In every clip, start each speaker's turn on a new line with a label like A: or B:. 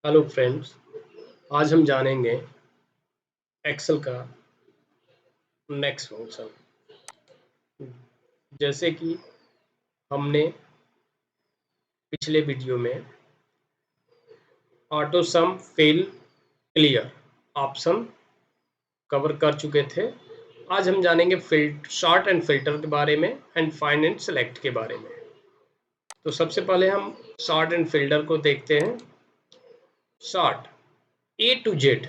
A: Hello friends, आज हम जानेंगे एक्सेल का नेक्स्ट फंक्शन। जैसे कि हमने पिछले वीडियो में auto sum fill clear option cover कर चुके थे। आज हम जानेंगे शॉर्ट एंड फिल्टर के बारे में एंड फाइंड एंड सेलेक्ट के बारे में। तो सबसे पहले हम शॉर्ट एंड फिल्टर को देखते हैं। Short A to Z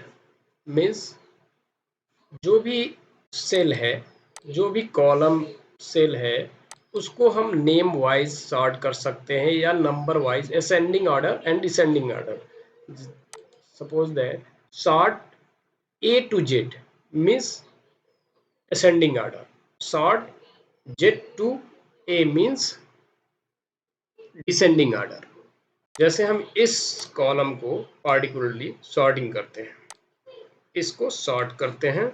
A: means जो भी सेल है, जो भी कॉलम सेल है, उसको हम नेम वाइज सॉर्ट कर सकते हैं या number wise, ascending order and descending order. Suppose that sort A to Z means ascending order, sort Z to A means descending order. जैसे हम इस कॉलम को पार्टिकुलरली सॉर्टिंग करते हैं, इसको सॉर्ट करते हैं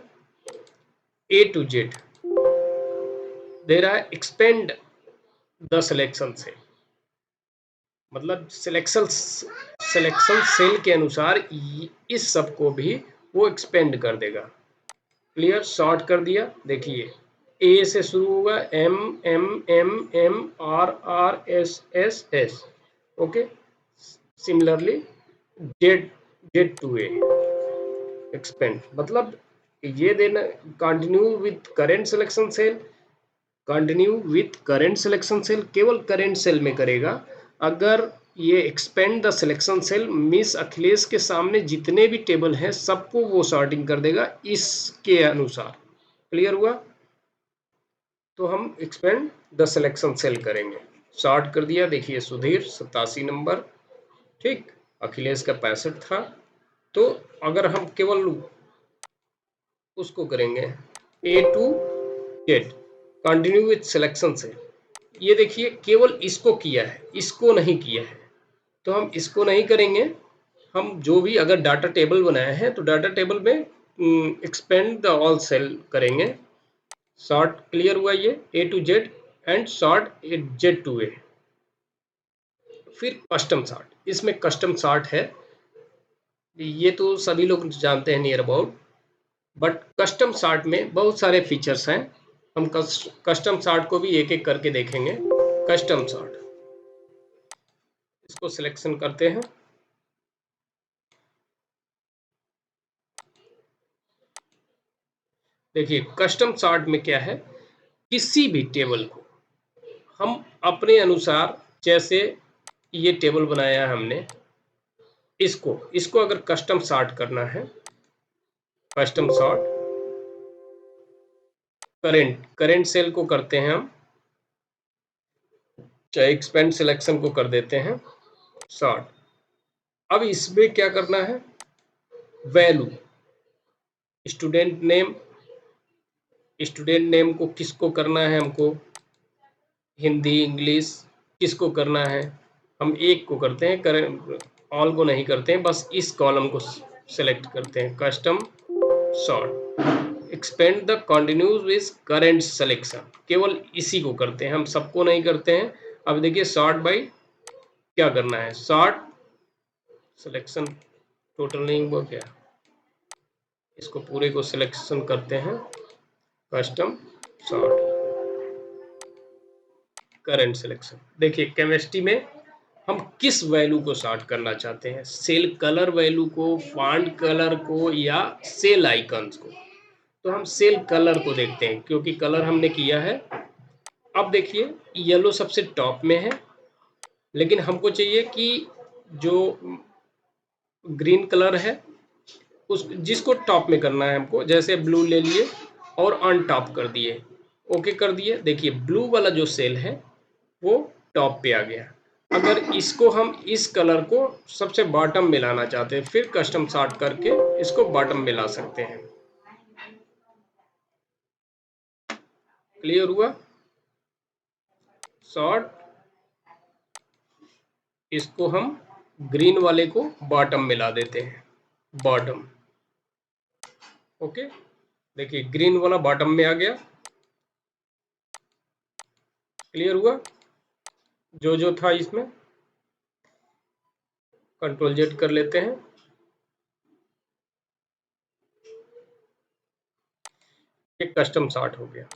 A: ए टू जेड, दे रहा है एक्सपेंड द सिलेक्शन सेल, मतलब सिलेक्शन सेल के अनुसार इस सब को भी वो एक्सपेंड कर देगा। क्लियर, शॉर्ट कर दिया। देखिए ए से शुरू होगा, M M M M R R S S S, okay. Similarly Z Z to A expand, मतलब ये देना continue with current selection cell, continue with current selection cell केवल करेंट सेल में करेगा। अगर ये expand the selection cell miss Akhilesh के सामने जितने भी टेबल हैं सबको वो सॉर्टिंग कर देगा इसके अनुसार। क्लियर हुआ? तो हम एक्सपेंड द सिलेक्शन सेल करेंगे, सॉर्ट कर दिया। देखिए सुधीर 87 नंबर, ठीक, अखिलेश का 65 था। तो अगर हम केवल उसको करेंगे A to Z continue with selection cell, ये देखिए केवल इसको किया है, इसको नहीं किया है। तो हम इसको नहीं करेंगे। हम जो भी अगर डाटा टेबल बनाए हैं तो डाटा टेबल में एक्सपेंड द ऑल सेल करेंगे, सॉर्ट। क्लियर हुआ? ये A to Z and sort Z to A. फिर कस्टम सॉर्ट, इसमें कस्टम सॉर्ट है, ये तो सभी लोग जानते हैं near about, but custom sort में बहुत सारे फीचर्स हैं। हम कस्टम सॉर्ट को भी एक एक करके देखेंगे। कस्टम सॉर्ट, इसको सिलेक्शन करते हैं। देखिए कस्टम सॉर्ट में क्या है, किसी भी टेबल को हम अपने अनुसार, जैसे ये टेबल बनाया है हमने, इसको इसको अगर कस्टम सॉर्ट करना है, custom sort current current cell को करते हैं हम, चाहे एक्सपेंड सिलेक्शन को कर देते हैं सॉर्ट। अब इसमें क्या करना है, वैल्यू स्टूडेंट नेम को किसको करना है, हमको हिंदी इंग्लिश किसको करना है, हम एक को करते हैं, करें ऑल को नहीं करते हैं, बस इस कॉलम को सेलेक्ट करते हैं। Custom sort expand the continues with current selection, केवल इसी को करते हैं, हम सबको नहीं करते हैं। अब देखिए सॉर्ट बाय क्या करना है, सॉर्ट सिलेक्शन टोटल नहीं हुआ क्या, इसको पूरे को सिलेक्शन करते हैं, कस्टम सॉर्ट करंट सिलेक्शन। देखिए केमिस्ट्री में हम किस वैल्यू को सॉर्ट करना चाहते हैं, सेल कलर वैल्यू को, फॉन्ट कलर को, या सेल आइकन्स को। तो हम सेल कलर को देखते हैं क्योंकि कलर हमने किया है। अब देखिए येलो सबसे टॉप में है, लेकिन हमको चाहिए कि जो ग्रीन कलर है उस जिसको टॉप में करना है हमको, जैसे ब्लू ले लिए और ऑन टॉप कर दिए, ओके कर दिए। देखिए ब्लू वाला जो सेल है वो टॉप पे आ गया। अगर इसको हम इस कलर को सबसे बॉटम में लाना चाहते हैं, फिर कस्टम सॉर्ट करके इसको बॉटम में ला सकते हैं। क्लियर हुआ? सॉर्ट, इसको हम ग्रीन वाले को बॉटम में ला देते हैं, बॉटम, ओके। देखिए ग्रीन वाला बॉटम में आ गया। क्लियर हुआ जो जो था इसमें? कंट्रोल जेड कर लेते हैं। एक कस्टम सॉर्ट हो गया।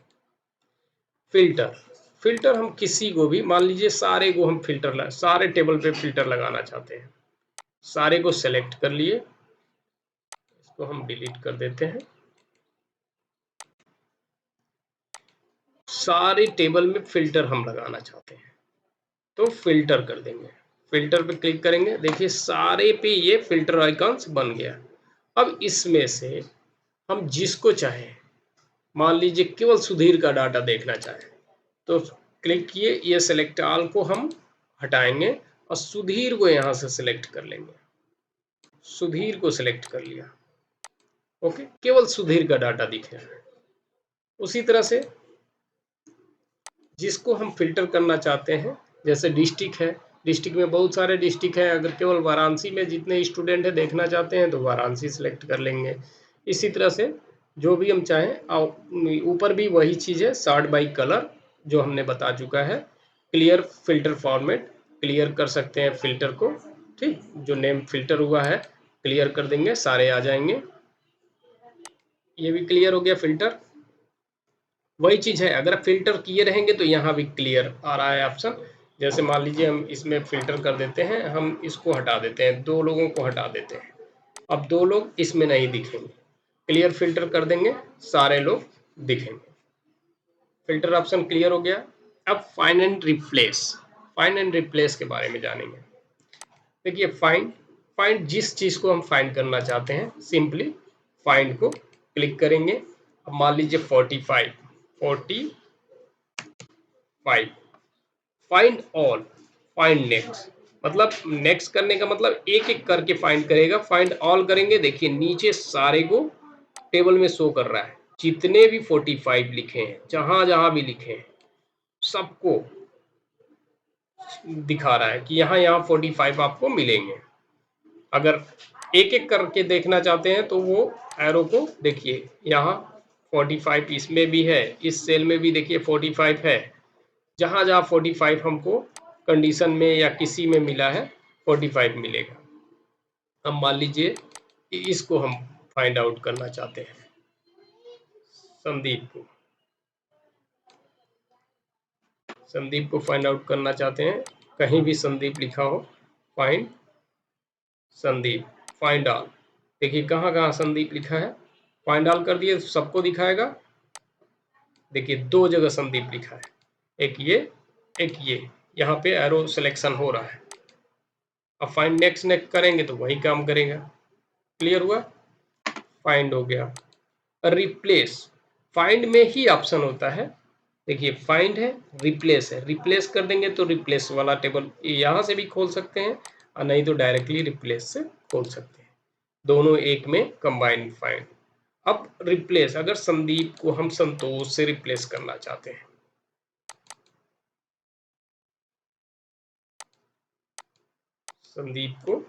A: फिल्टर, फिल्टर हम किसी को भी, मान लीजिए सारे को हम फिल्टर, सारे टेबल पे फिल्टर लगाना चाहते हैं, सारे को सेलेक्ट कर लिए, इसको हम डिलीट कर देते हैं। सारे टेबल में फिल्टर हम लगाना चाहते हैं तो फिल्टर कर देंगे, फिल्टर पे क्लिक करेंगे, देखिए सारे पे ये फिल्टर आइकॉन्स बन गया। अब इसमें से हम जिसको चाहे, मान लीजिए केवल सुधीर का डाटा देखना चाहे तो क्लिक किए, ये सेलेक्ट ऑल को हम हटाएंगे और सुधीर को यहां से सिलेक्ट कर लेंगे, सुधीर को सिलेक्ट कर लिया। ओके, केवल सुधीर का डाटा दिखे। उसी तरह से जिसको हम फिल्टर करना चाहते हैं, जैसे डिस्ट्रिक्ट है, डिस्ट्रिक्ट में बहुत सारे डिस्ट्रिक्ट है, अगर केवल वाराणसी में जितने स्टूडेंट है देखना चाहते हैं तो वाराणसी सिलेक्ट कर लेंगे। इसी तरह से जो भी हम चाहें, ऊपर भी वही चीज़ है, सॉर्ट बाई कलर जो हमने बता चुका है। क्लियर फिल्टर फॉर्मेट, क्लियर कर सकते हैं फिल्टर को, ठीक, जो नेम फिल्टर हुआ है क्लियर कर देंगे, सारे आ जाएंगे। ये भी क्लियर हो गया फिल्टर। वही चीज है, अगर फिल्टर किए रहेंगे तो यहाँ भी क्लियर आ रहा है ऑप्शन। जैसे मान लीजिए हम इसमें फिल्टर कर देते हैं, हम इसको हटा देते हैं, 2 लोगों को हटा देते हैं, अब 2 लोग इसमें नहीं दिखेंगे, क्लियर फिल्टर कर देंगे, सारे लोग दिखेंगे। फिल्टर ऑप्शन क्लियर हो गया। अब find and replace, find and replace के बारे में जानेंगे। देखिए फाइंड, फाइंड जिस चीज को हम फाइंड करना चाहते हैं, सिंपली फाइंड को क्लिक करेंगे। अब मान लीजिए 45, 45, फाइंड ऑल, फाइंड नेक्स्ट, मतलब नेक्स्ट करने का मतलब एक एक करके फाइंड करेगा। फाइंड ऑल करेंगे, देखिए नीचे सारे को टेबल में शो कर रहा है, जितने भी 45 लिखे हैं, जहां जहां भी लिखे हैं सबको दिखा रहा है कि यहाँ यहाँ 45 आपको मिलेंगे। अगर एक एक करके देखना चाहते हैं तो वो एरो को देखिए, यहाँ 45 इसमें भी है, इस सेल में भी देखिए 45 है, जहां जहां 45 हमको कंडीशन में या किसी में मिला है 45 मिलेगा। अब मान लीजिए इसको हम फाइंड आउट करना चाहते हैं, संदीप को, संदीप को फाइंड आउट करना चाहते हैं, कहीं भी संदीप लिखा हो, फाइंड संदीप, फाइंड ऑल, देखिए कहाँ कहाँ संदीप लिखा है, फाइंड ऑल कर दिए, सबको दिखाएगा। देखिए 2 जगह संदीप लिखा है, एक ये, एक ये, यहाँ पे एरो सिलेक्शन हो रहा है। अब फाइंड नेक्स्ट नेक्स्ट करेंगे तो वही काम करेगा। क्लियर हुआ, फाइंड हो गया। रिप्लेस, फाइंड में ही ऑप्शन होता है, देखिए फाइंड है, रिप्लेस है, रिप्लेस कर देंगे तो रिप्लेस वाला टेबल यहाँ से भी खोल सकते हैं और नहीं तो डायरेक्टली रिप्लेस से खोल सकते हैं, दोनों एक में कंबाइंड फाइंड। अब रिप्लेस, अगर संदीप को हम संतोष से रिप्लेस करना चाहते हैं, संदीप को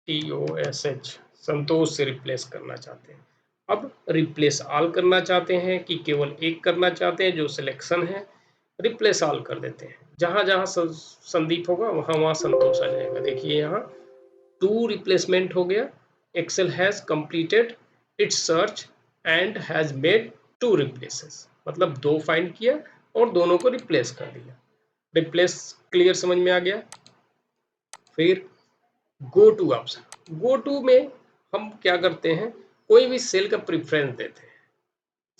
A: SANTOSH संतोष से रिप्लेस करना चाहते हैं। अब रिप्लेस ऑल करना चाहते हैं कि केवल एक करना चाहते हैं, जो सिलेक्शन है रिप्लेस ऑल कर देते हैं, जहां जहां संदीप होगा वहां वहां संतोष आ जाएगा। देखिए यहाँ 2 रिप्लेसमेंट हो गया, Excel has completed its search and has made 2 replaces, मतलब 2 फाइंड किया और दोनों को रिप्लेस कर दिया। रिप्लेस क्लियर समझ में आ गया। फिर go to option, go to में हम क्या करते हैं, कोई भी सेल का प्रेफरेंस देते हैं,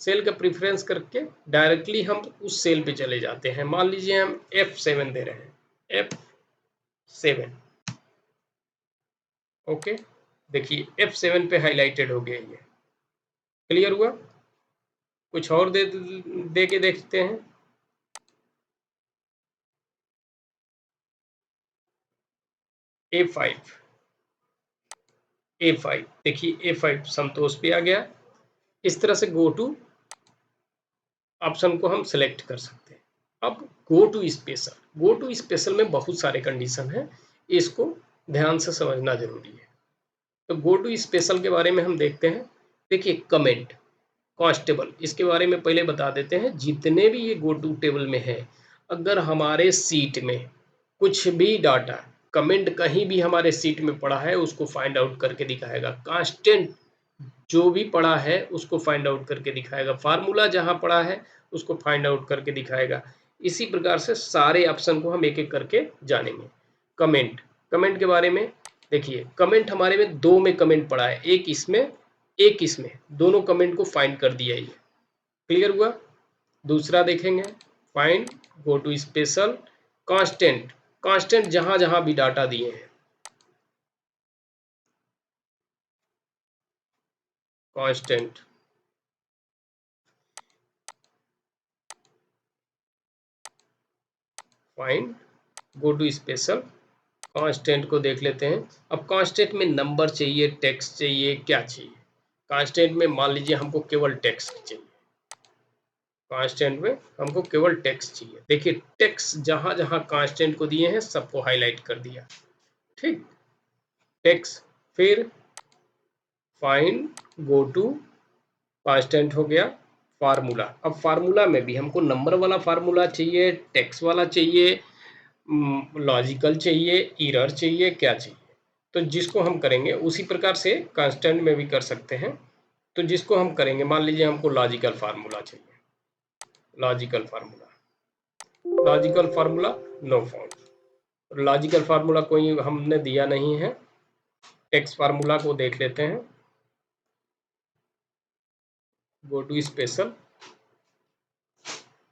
A: सेल का प्रेफरेंस करके डायरेक्टली हम उस सेल पे चले जाते हैं। मान लीजिए हम F7 दे रहे हैं, F7, ओके, देखिए F7 पे हाईलाइटेड हो गया, ये क्लियर हुआ। कुछ और दे के देखते हैं, A5, A5, देखिए A5 संतोष पे आ गया। इस तरह से गो टू ऑप्शन को हम सेलेक्ट कर सकते हैं। अब go to special, go to special में बहुत सारे कंडीशन हैं, इसको ध्यान से समझना जरूरी है। तो गो टू स्पेशल के बारे में हम देखते हैं। देखिए कमेंट, कांस्टेबल, इसके बारे में पहले बता देते हैं। जितने भी ये गो टू टेबल में है, अगर हमारे सीट में कुछ भी डाटा, कमेंट कहीं भी हमारे सीट में पड़ा है उसको फाइंड आउट करके दिखाएगा, कांस्टेंट जो भी पड़ा है उसको फाइंड आउट करके दिखाएगा, फार्मूला जहां पड़ा है उसको फाइंड आउट करके दिखाएगा। इसी प्रकार से सारे ऑप्शन को हम एक एक करके जानेंगे। कमेंट, कमेंट के बारे में देखिए, कमेंट हमारे में दो में कमेंट पड़ा है, एक इसमें एक इसमें, दोनों कमेंट को फाइंड कर दिया, ये क्लियर हुआ। दूसरा देखेंगे, find go to special constant, constant जहां जहां भी डाटा दिए हैं, constant, find go to special constant को देख लेते हैं। अब कांस्टेंट में नंबर चाहिए, टेक्स्ट चाहिए, क्या चाहिए? कांस्टेंट में मान लीजिए हमको केवल टेक्स्ट चाहिए, कांस्टेंट में हमको केवल टेक्स्ट चाहिए। देखिए टेक्स्ट जहां जहां कांस्टेंट को दिए हैं सबको हाईलाइट कर दिया, ठीक, टेक्स्ट। फिर फाइंड गो टू कांस्टेंट हो गया, फार्मूला। अब फार्मूला में भी हमको नंबर वाला फार्मूला चाहिए, टेक्स्ट वाला चाहिए, लॉजिकल चाहिए, एरर चाहिए, क्या चाहिए? तो जिसको हम करेंगे उसी प्रकार से कांस्टेंट में भी कर सकते हैं। तो जिसको हम करेंगे, मान लीजिए हमको लॉजिकल फार्मूला चाहिए, logical formula, logical formula no found, logical formula कोई हमने दिया नहीं है। टेक्स्ट फार्मूला को देख लेते हैं, go to special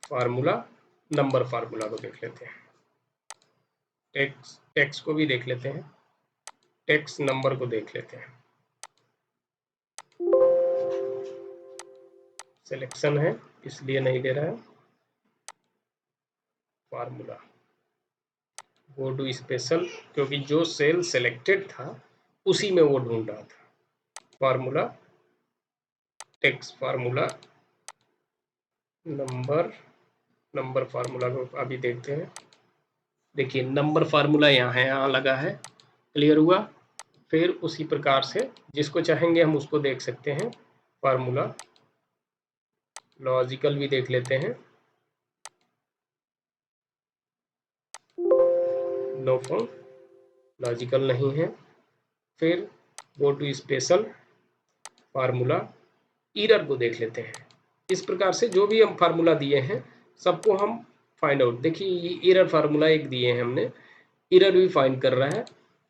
A: formula, number formula को देख लेते हैं, टेक्स्ट को भी देख लेते हैं, टेक्स्ट नंबर को देख लेते हैं। सिलेक्शन है इसलिए नहीं दे रहा है, फार्मूला गो टू स्पेशल, क्योंकि जो सेल सिलेक्टेड था उसी में वो ढूंढ रहा था। Formula, text formula, number, number formula को अभी देखते हैं। देखिए नंबर फार्मूला यहाँ लगा है, क्लियर हुआ। फिर उसी प्रकार से जिसको चाहेंगे हम उसको देख सकते हैं, फार्मूला, लॉजिकल भी देख लेते हैं, नो फाउंड, लॉजिकल नहीं है। फिर go to special formula, error को देख लेते हैं। इस प्रकार से जो भी हम फार्मूला दिए हैं सबको हम फाइंड आउट, देखिए ये एरर फार्मूला एक दिए हैं हमने, एरर भी फाइंड कर रहा है।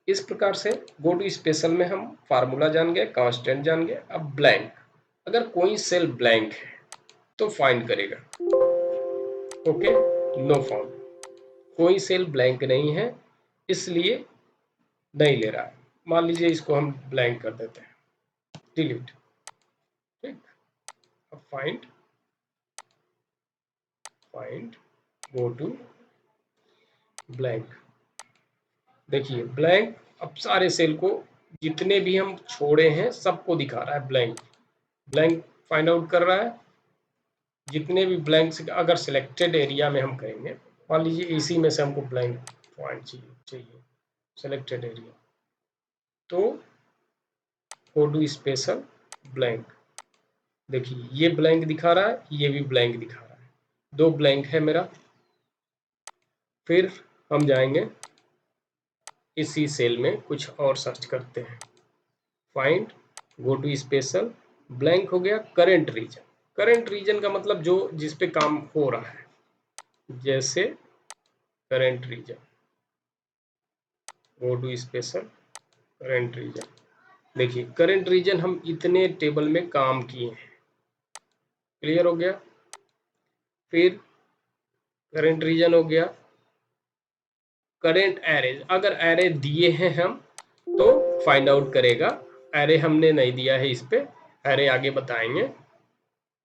A: इस प्रकार से गो टू स्पेशल में हम फार्मूला जान गए, कांस्टेंट जान गए। अब ब्लैंक, अगर कोई सेल ब्लैंक है तो फाइंड करेगा, ओके, नो फाउंड, कोई सेल ब्लैंक नहीं है इसलिए नहीं ले रहा है। मान लीजिए इसको हम ब्लैंक कर देते हैं, डिलीट, ठीक। अब find, find go to blank, देखिए ब्लैंक, अब सारे सेल को जितने भी हम छोड़े हैं सबको दिखा रहा है ब्लैंक, ब्लैंक फाइंड आउट कर रहा है। जितने भी ब्लैंक, अगर सिलेक्टेड एरिया में हम करेंगे, मान लीजिए इसी में से हमको ब्लैंक पॉइंट चाहिए सिलेक्टेड एरिया, तो गो टू स्पेशल ब्लैंक, देखिए ये ब्लैंक दिखा रहा है, ये भी ब्लैंक दिखा रहा है, दो ब्लैंक है मेरा। फिर हम जाएंगे इसी सेल में कुछ और सर्च करते हैं, find go to special blank हो गया, करंट रीजन, करंट रीजन का मतलब जो जिस पे काम हो रहा है, जैसे current region, go to special current region, देखिए करंट रीजन हम इतने टेबल में काम किए हैं, क्लियर हो गया। फिर करंट रीजन हो गया, करंट एरे, अगर एरे दिए हैं हम तो फाइंड आउट करेगा, एरे हमने नहीं दिया है, इस पे एरे आगे बताएंगे।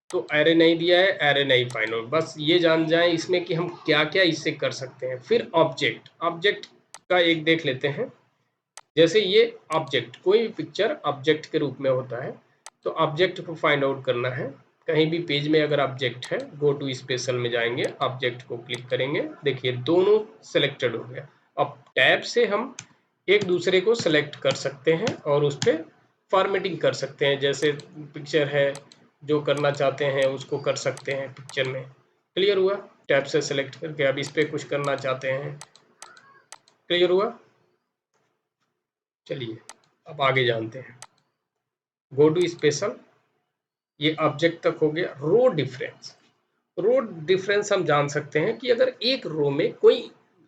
A: तो एरे नहीं दिया है, एरे नहीं फाइंड आउट, बस ये जान जाएं इसमें कि हम क्या क्या इससे कर सकते हैं। फिर ऑब्जेक्ट, ऑब्जेक्ट का एक देख लेते हैं, जैसे ये ऑब्जेक्ट, कोई भी पिक्चर ऑब्जेक्ट के रूप में होता है, तो ऑब्जेक्ट को फाइंड आउट करना है। कहीं भी पेज में अगर ऑब्जेक्ट है, गो टू स्पेशल में जाएंगे, ऑब्जेक्ट को क्लिक करेंगे, देखिए दोनों सेलेक्टेड हो गया। अब टैब से हम एक दूसरे को सेलेक्ट कर सकते हैं और उस पर फॉर्मेटिंग कर सकते हैं, जैसे पिक्चर है जो करना चाहते हैं उसको कर सकते हैं पिक्चर में, क्लियर हुआ। टैब से सेलेक्ट करके अब इस पर कुछ करना चाहते हैं क्लियर हुआ? चलिए अब आगे जानते हैं। गो टू स्पेशल, ये ऑब्जेक्ट तक हो गया। रो डिफरेंस, रो डिफरेंस हम जान सकते हैं कि अगर एक रो में कोई,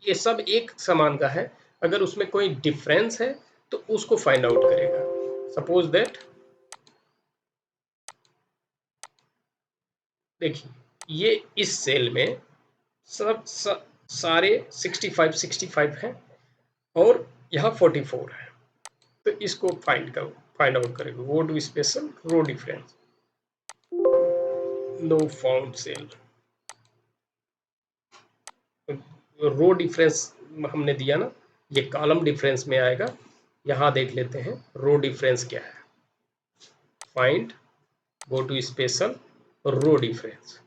A: ये सब एक समान का है, अगर उसमें कोई डिफरेंस है तो उसको फाइंड आउट करेगा। सपोज दैट, देखिए ये इस सेल में सब सारे 65 हैं और यहाँ 44 है, तो इसको फाइंड आउट करेगा। Go to special, row difference, no found cell. Row difference हमने दिया ना, ये कॉलम डिफरेंस में आएगा। यहाँ देख लेते हैं रो डिफरेंस क्या है। Find, go to special, row difference.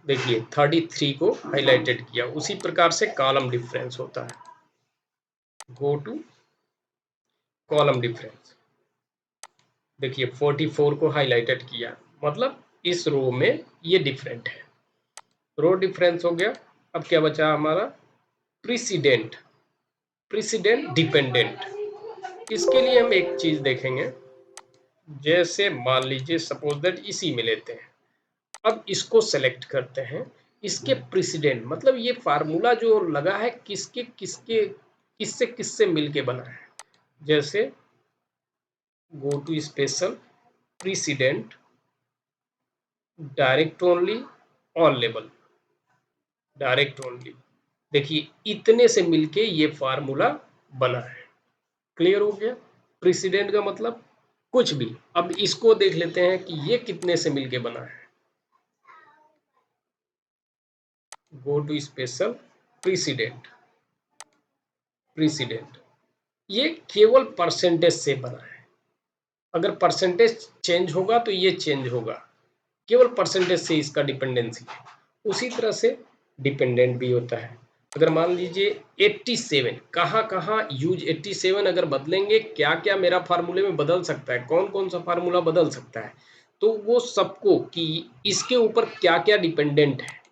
A: देखिए 33 को हाईलाइटेड किया, उसी प्रकार से कॉलम डिफरेंस होता है। गो टू कॉलम डिफरेंस, देखिए 44 को हाईलाइटेड किया, मतलब इस रो में ये डिफरेंट है। रो डिफरेंस हो गया। अब क्या बचा हमारा? Precedent, precedent dependent. इसके लिए हम एक चीज देखेंगे, जैसे मान लीजिए सपोज दैट इसी में लेते हैं, अब इसको सेलेक्ट करते हैं, इसके प्रेसिडेंट मतलब ये फार्मूला जो लगा है किसके किसके किससे किससे मिलके बना है। जैसे go to special, president, direct only, on level, direct only. देखिए इतने से मिलके ये फार्मूला बना है। क्लियर हो गया? प्रेसिडेंट का मतलब कुछ भी। अब इसको देख लेते हैं कि ये कितने से मिलके बना है। Go to special, president, president, ये केवल परसेंटेज से बना है। अगर परसेंटेज चेंज होगा तो ये चेंज होगा, केवल परसेंटेज से इसका डिपेंडेंसी है। उसी तरह से डिपेंडेंट भी होता है। अगर मान लीजिए 87, कहाँ कहाँ यूज 87 अगर बदलेंगे, क्या क्या मेरा फार्मूले में बदल सकता है, कौन कौन सा फार्मूला बदल सकता है, तो वो सबको कि इसके ऊपर क्या क्या डिपेंडेंट है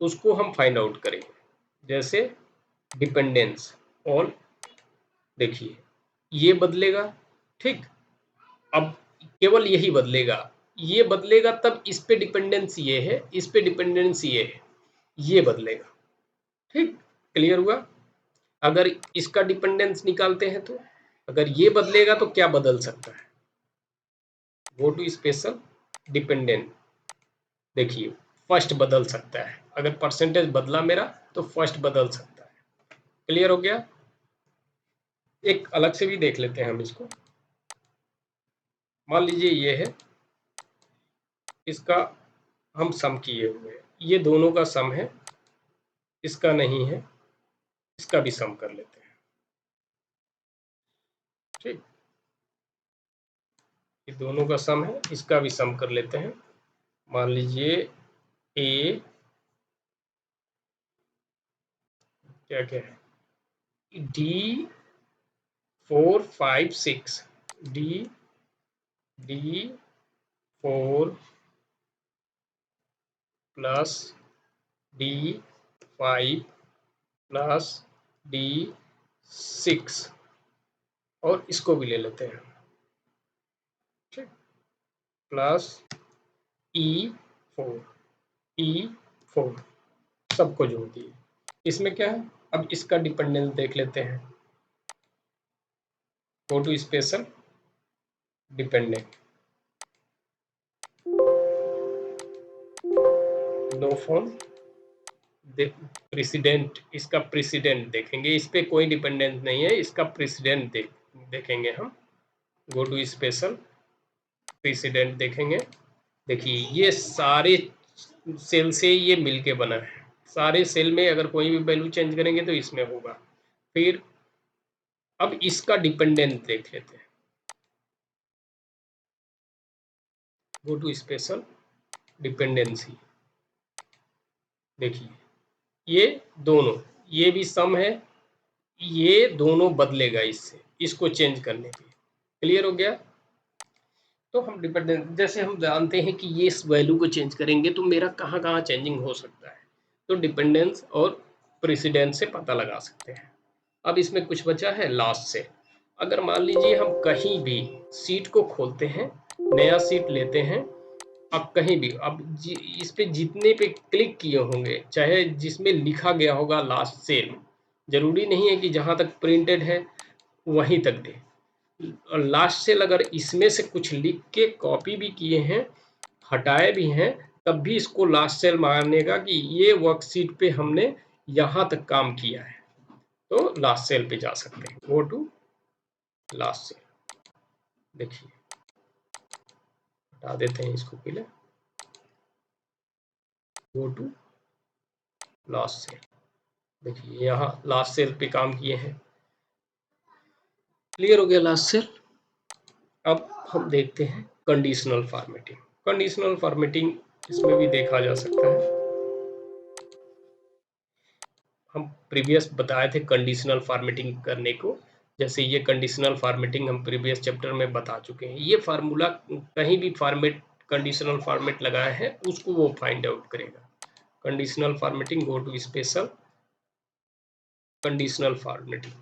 A: उसको हम फाइंड आउट करेंगे। जैसे डिपेंडेंस ऑन, देखिए ये बदलेगा, ठीक। अब केवल यही बदलेगा, ये बदलेगा, तब इस पे डिपेंडेंस ये है, इस पे डिपेंडेंस ये है, ये बदलेगा, ठीक। क्लियर हुआ? अगर इसका डिपेंडेंस निकालते हैं तो अगर ये बदलेगा तो क्या बदल सकता है? गो टू स्पेशल, डिपेंडेंट, देखिए फर्स्ट बदल सकता है। अगर परसेंटेज बदला मेरा तो फर्स्ट बदल सकता है। क्लियर हो गया? एक अलग से भी देख लेते हैं हम इसको। मान लीजिए ये है, इसका हम सम किए हुए हैं, ये दोनों का सम है, इसका नहीं है, इसका भी सम कर लेते हैं, ठीक। ये दोनों का सम है, इसका भी सम कर लेते हैं। मान लीजिए ए क्या क्या है, D 4 5 6, D 4 plus D 5 plus D 6, और इसको भी ले लेते हैं, ठीक, प्लस E4, E4, सबको जोड़ दिए। इसमें क्या है? अब इसका डिपेंडेंस देख लेते हैं। Go to special, dependent, no phone, president, इसका प्रेसिडेंट देखेंगे, इस पे कोई डिपेंडेंस नहीं है, इसका प्रेसिडेंट देखेंगे हम। गो टू स्पेशल, प्रेसिडेंट देखेंगे। देखिए ये सारे सेल से ये मिलके बना है, सारे सेल में अगर कोई भी वैल्यू चेंज करेंगे तो इसमें होगा। फिर अब इसका डिपेंडेंट देख लेते हैं। गो टू स्पेशल, डिपेंडेंसी, देखिए ये दोनों, ये भी सम है, ये दोनों बदलेगा इससे, इसको चेंज करने पे। क्लियर हो गया? तो हम डिपेंडेंट, जैसे हम जानते हैं कि ये इस वैल्यू को चेंज करेंगे तो मेरा कहाँ कहाँ चेंजिंग हो सकता है, तो डिपेंडेंस और प्रेसिडेंस से पता लगा सकते हैं। अब इसमें कुछ बचा है लास्ट सेल। अगर मान लीजिए हम कहीं भी सीट को खोलते हैं, नया सीट लेते हैं, अब कहीं भी अब इस पे जितने पे क्लिक किए होंगे, चाहे जिसमें लिखा गया होगा लास्ट सेल, जरूरी नहीं है कि जहां तक प्रिंटेड है वहीं तक दे। और लास्ट सेल अगर इसमें से कुछ लिख के कॉपी भी किए हैं, हटाए भी हैं, तब भी इसको लास्ट सेल मानेगा कि ये वर्कशीट पे हमने यहाँ तक काम किया है, तो लास्ट सेल पे जा सकते हैं। Go to last cell. देखिए हटा देते हैं इसको पहले। Go to last cell. देखिए यहाँ लास्ट सेल पे काम किए हैं। क्लियर हो गया लास्ट सेल। अब हम देखते हैं कंडीशनल फॉर्मेटिंग। कंडीशनल फॉर्मेटिंग इसमें भी देखा जा सकता है। हम प्रीवियस बताए थे कंडीशनल फॉर्मेटिंग करने को, जैसे ये कंडीशनल फॉर्मेटिंग हम प्रीवियस चैप्टर में बता चुके हैं। ये फार्मूला कहीं भी फॉर्मेट कंडीशनल फॉर्मेट लगाया है उसको वो फाइंड आउट करेगा। Conditional formatting, go to special conditional formatting.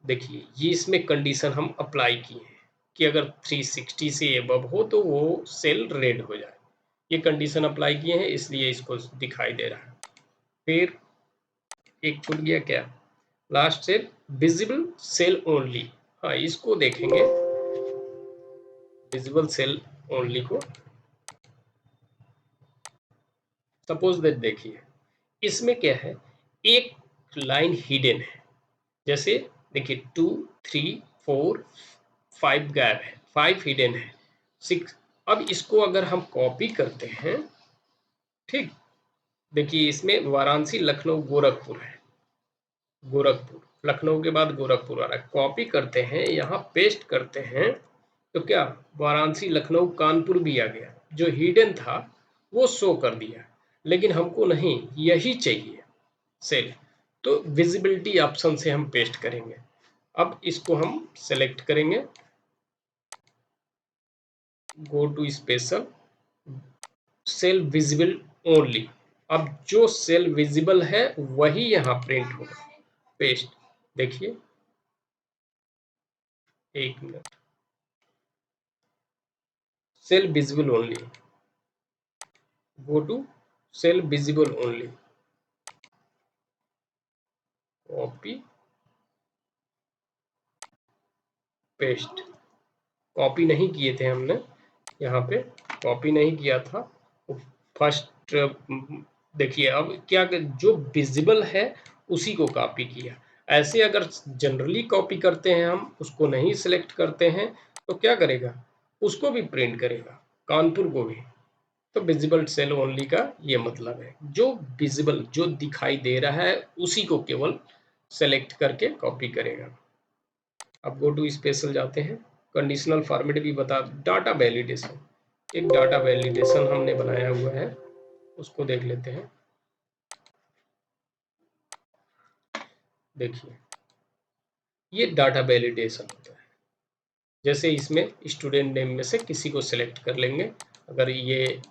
A: देखिए ये इसमें कंडीशन हम अप्लाई किए हैं कि अगर 360 से एबव हो तो वो सेल रेड हो जाए। ये कंडीशन अप्लाई किए हैं इसलिए इसको दिखाई दे रहा है। फिर एक छूट गया क्या, last cell visible cell only. हाँ इसको देखेंगे, विजिबल सेल ओनली को। सपोज दैट देखिए इसमें क्या है, एक लाइन हिडन है। जैसे देखिए 2 3 4 5 गैप है, 5 हिडन है, 6। अब इसको अगर हम कॉपी करते हैं, ठीक, देखिए इसमें वाराणसी, लखनऊ, गोरखपुर है। गोरखपुर, लखनऊ के बाद गोरखपुर आ रहा है। कॉपी करते हैं, यहाँ पेस्ट करते हैं, तो क्या वाराणसी, लखनऊ, कानपुर भी आ गया। जो हिडन था वो शो कर दिया, लेकिन हमको नहीं, यही चाहिए सेल। तो विजिबिलिटी ऑप्शन से हम पेस्ट करेंगे। अब इसको हम सेलेक्ट करेंगे, go to special cell visible only. अब जो सेल विजिबल है वही यहाँ प्रिंट होगा। पेस्ट, देखिए एक minute, cell visible only, go to cell visible only, copy paste. Copy नहीं किए थे हमने, यहाँ पे कॉपी नहीं किया था। फर्स्ट देखिए अब क्या, जो विजिबल है उसी को कॉपी किया। ऐसे अगर जनरली कॉपी करते हैं हम, उसको नहीं सिलेक्ट करते हैं, तो क्या करेगा, उसको भी प्रिंट करेगा, कानपुर को भी। तो विजिबल सेल ओनली का ये मतलब है, जो विजिबल जो दिखाई दे रहा है उसी को केवल सेलेक्ट करके कॉपी करेगा। अब गो टू स्पेशल जाते हैं, कंडीशनल फॉर्मेट भी बता, डाटा वैलिडेशन। एक डाटा वैलिडेशन हमने बनाया हुआ है, उसको देख लेते हैं। देखिए ये डाटा वैलिडेशन होता है। जैसे इसमें स्टूडेंट नेम में से किसी को सिलेक्ट कर लेंगे। अगर ये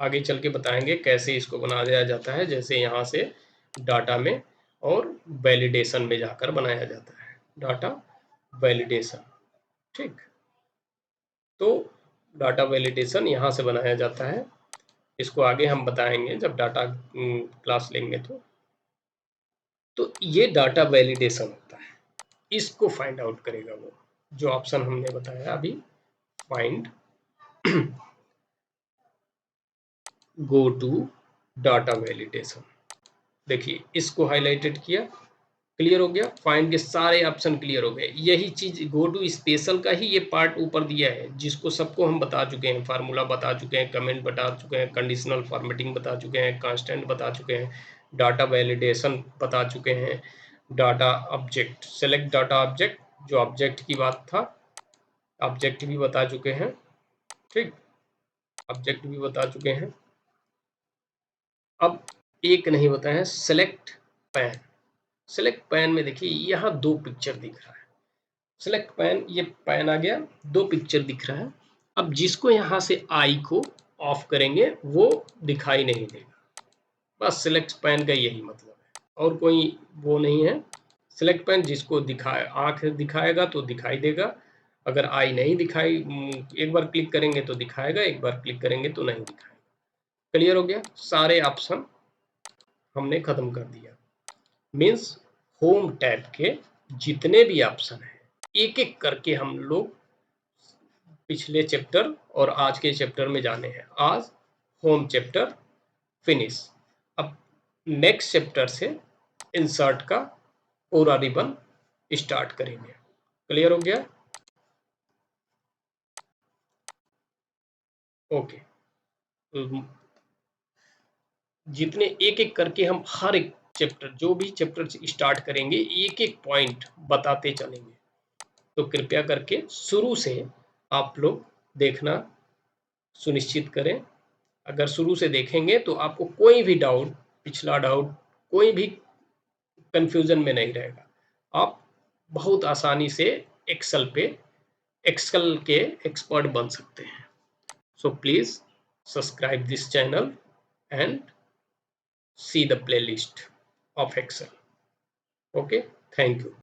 A: आगे चल के बताएंगे कैसे इसको बनाया जाता है, जैसे यहाँ से डाटा में और वैलिडेशन में जाकर बनाया जाता है, डाटा वैलिडेशन। ठीक, तो डाटा वैलिडेशन यहाँ से बनाया जाता है। इसको आगे हम बताएंगे जब डाटा क्लास लेंगे तो ये डाटा वैलिडेशन होता है। इसको फाइंड आउट करेगा वो, जो ऑप्शन हमने बताया अभी, find go to data validation. देखिए इसको हाईलाइटेड किया, क्लियर हो गया, फाइंड के सारे ऑप्शन क्लियर हो गए। यही चीज गो टू स्पेशल का ही ये पार्ट ऊपर दिया है, जिसको सबको हम बता चुके हैं, फार्मूला बता चुके हैं, कमेंट बता चुके हैं, कंडीशनल फॉर्मेटिंग बता चुके हैं, कांस्टेंट बता चुके हैं, डाटा वैलिडेशन बता चुके हैं, data object, select data object, जो ऑब्जेक्ट की बात था, ऑब्जेक्ट भी बता चुके हैं। ठीक, ऑब्जेक्ट भी बता चुके हैं। अब एक नहीं बताया, सेलेक्ट पैन। सेलेक्ट पैन में देखिए यहाँ दो पिक्चर दिख रहा है। सेलेक्ट पैन, ये पैन आ गया, दो पिक्चर दिख रहा है। अब जिसको यहाँ से आई को ऑफ करेंगे वो दिखाई नहीं देगा। बस सिलेक्ट पैन का यही मतलब है। और कोई वो नहीं है। सिलेक्ट पेन जिसको दिखाए आँख दिखाएगा तो दिखाई देगा, अगर आई नहीं दिखाई, एक बार क्लिक करेंगे तो दिखाएगा, एक बार क्लिक करेंगे तो नहीं दिखाएगा। क्लियर हो गया? सारे ऑप्शन हमने खत्म कर दिया। मीन्स होम टैब के जितने भी ऑप्शन हैं एक एक करके हम लोग पिछले चैप्टर और आज के चैप्टर में जाने हैं। आज होम चैप्टर फिनिश। अब नेक्स्ट चैप्टर से इंसर्ट का पूरा रिबन स्टार्ट करेंगे। क्लियर हो गया? ओके। जितने एक एक करके हम हर एक चैप्टर, जो भी चैप्टर स्टार्ट करेंगे, एक एक पॉइंट बताते चलेंगे। तो कृपया करके शुरू से आप लोग देखना सुनिश्चित करें। अगर शुरू से देखेंगे तो आपको कोई भी डाउट, पिछला डाउट, कोई भी कंफ्यूजन में नहीं रहेगा। आप बहुत आसानी से एक्सेल के एक्सपर्ट बन सकते हैं। So please subscribe this channel and see the playlist of Excel. Okay, thank you.